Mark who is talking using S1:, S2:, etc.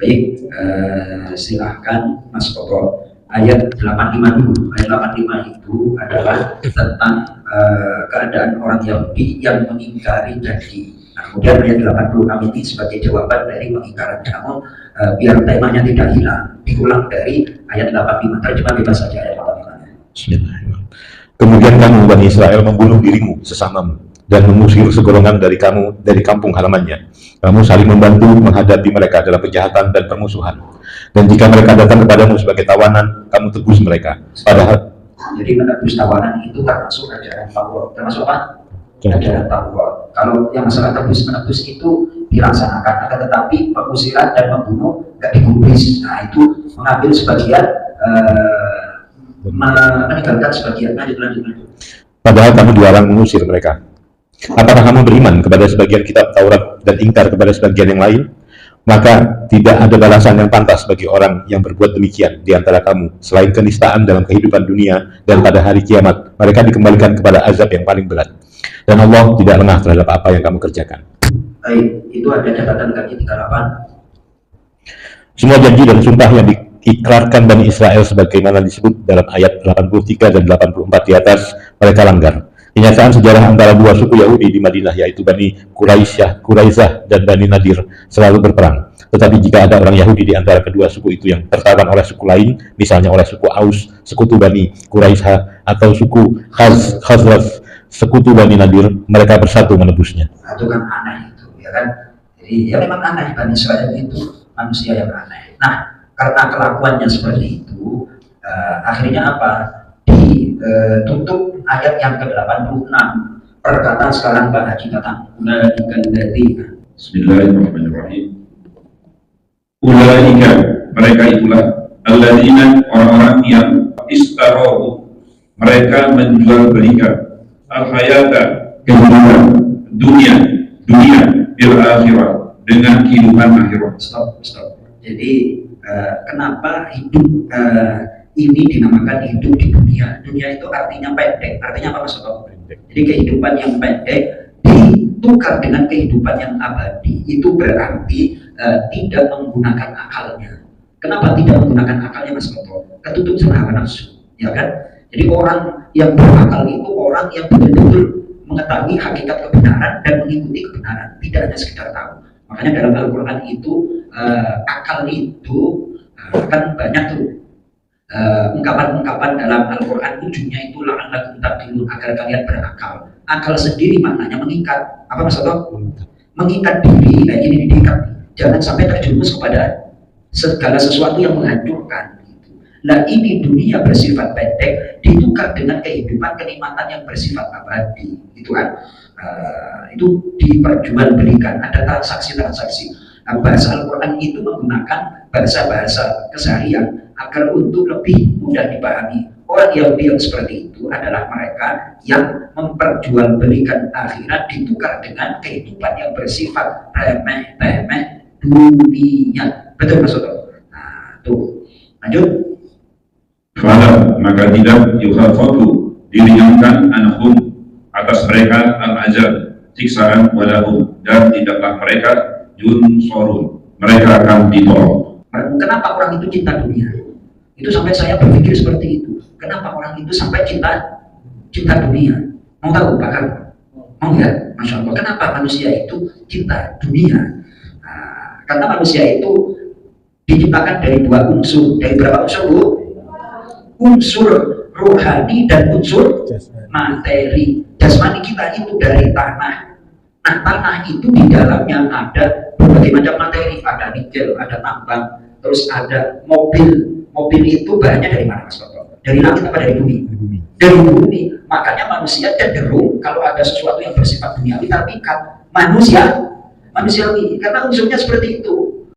S1: Baik, silahkan Mas Koko. Ayat 85 dulu. Ayat 85 itu adalah tentang keadaan orang Yahudi yang mengingkari janji. Nah, kemudian ayat 86 ini sebagai jawaban dari pengingkaran. Namun biar temanya tidak hilang, diulang dari ayat 85. Terjemah bebas saja ayat 85.
S2: Bismillahirrahmanirrahim. Kemudian kamu Bani Israel membunuh dirimu sesamamu dan mengusir segolongan dari kamu dari kampung halamannya. Kamu saling membantu menghadapi mereka dalam kejahatan dan permusuhan. Dan jika mereka datang kepadamu sebagai tawanan, kamu tebus mereka. Padahal
S1: jadi menebus tawanan itu termasuk ajaran Taurat. Termasuk apa? Ajaran Taurat. Kalau yang masalah tebus menebus itu dilaksanakan, akan tetapi pengusiran dan membunuh nggak digubris. Nah itu mengambil sebagian, meninggalkan sebagian. Lanjut.
S2: Padahal kamu dilarang mengusir mereka. Apakah kamu beriman kepada sebagian kitab Taurat dan ingkar kepada sebagian yang lain? Maka tidak ada balasan yang pantas bagi orang yang berbuat demikian di antara kamu selain kenistaan dalam kehidupan dunia, dan pada hari kiamat mereka dikembalikan kepada azab yang paling berat. Dan Allah tidak lengah terhadap apa yang kamu kerjakan.
S1: Baik, itu ada catatan kaki 38.
S2: Semua janji dan sumpah yang diikrarkan Bani Israel sebagaimana disebut dalam ayat 83 dan 84 di atas, mereka langgar. Kenyataan sejarah antara dua suku Yahudi di Madinah, yaitu Bani Quraizah dan Bani Nadir, selalu berperang. Tetapi jika ada orang Yahudi di antara kedua suku itu yang tertawan oleh suku lain, misalnya oleh suku Aus, sekutu Bani Quraizah, atau suku Khazraj, sekutu Bani Nadir, mereka bersatu menebusnya.
S1: Itu kan aneh itu, ya kan? Jadi ya memang aneh, Bani Israel itu manusia yang aneh. Nah, karena kelakuannya seperti itu, akhirnya apa? Ditutup ayat yang ke-86. Perkataan sekarang Pak Haji datang. Ulaika alladziina.
S3: Bismillahirrahmanirrahim. Ulaika, mereka itulah alladziina, orang-orang yang istarohu, mereka menjual belikan al-hayata, kehidupan dunia bil akhirah, dengan kehidupan akhirat.
S1: Stop. Jadi kenapa hidup ini dinamakan hidup di dunia? Dunia itu artinya pendek. Artinya apa Mas Soto? Jadi kehidupan yang pendek ditukar dengan kehidupan yang abadi. Itu berarti tidak menggunakan akalnya. Kenapa tidak menggunakan akalnya Mas Soto? Ketutup sama hawa nafsu, ya kan? Jadi orang yang berakal itu orang yang betul-betul mengetahui hakikat kebenaran dan mengikuti kebenaran, tidak hanya sekedar tahu. Makanya dalam Al-Quran itu akal itu kan banyak tuh ungkapan-ungkapan dalam Al-Quran, ujungnya itu la'allakum taqilun, agar kalian berakal. Akal sendiri maknanya mengikat. Apa Mas Soto? Mengikat diri, kayak gini diikat. Jangan sampai terjerumus kepada segala sesuatu yang menghancurkan. Nah ini dunia bersifat pendek ditukar dengan kehidupan kenikmatan yang bersifat abadi, gitu kan? Itu diperjualbelikan, ada transaksi. Nah, bahasa Al-Quran itu menggunakan bahasa-bahasa keseharian agar untuk lebih mudah dipahami. Orang Yahudi yang seperti itu adalah mereka yang memperjualbelikan akhirat ditukar dengan kehidupan yang bersifat remeh-temeh dunia. Betul Mas Soto? Nah, tuh. Lanjut.
S3: Fala, maka tidak yukhaffafu, diringankan anhum, atas mereka al-azab, siksaan, walahum, dan tidaklah mereka yunsorun, mereka akan ditolong.
S1: Kenapa orang itu cinta dunia? Itu sampai saya berpikir seperti itu. Kenapa orang itu sampai cinta dunia? Mau tahu bahkan? Mau nggak? Masya Allah. Kenapa manusia itu cinta dunia? Nah, karena manusia itu diciptakan dari dua unsur. Dari berapa unsur, Bu? Unsur rohani dan unsur materi. Jasmani kita itu dari tanah. Nah, tanah itu di dalamnya ada berbagai macam materi. Ada nikel, ada tambang, terus ada mobil. Mobil itu bahannya dari mana Mas Toto? Dari langit apa dari bumi? Dari bumi. Makanya manusia cenderung kalau ada sesuatu yang bersifat duniawi terpikat. Manusiawi, karena unsurnya seperti itu.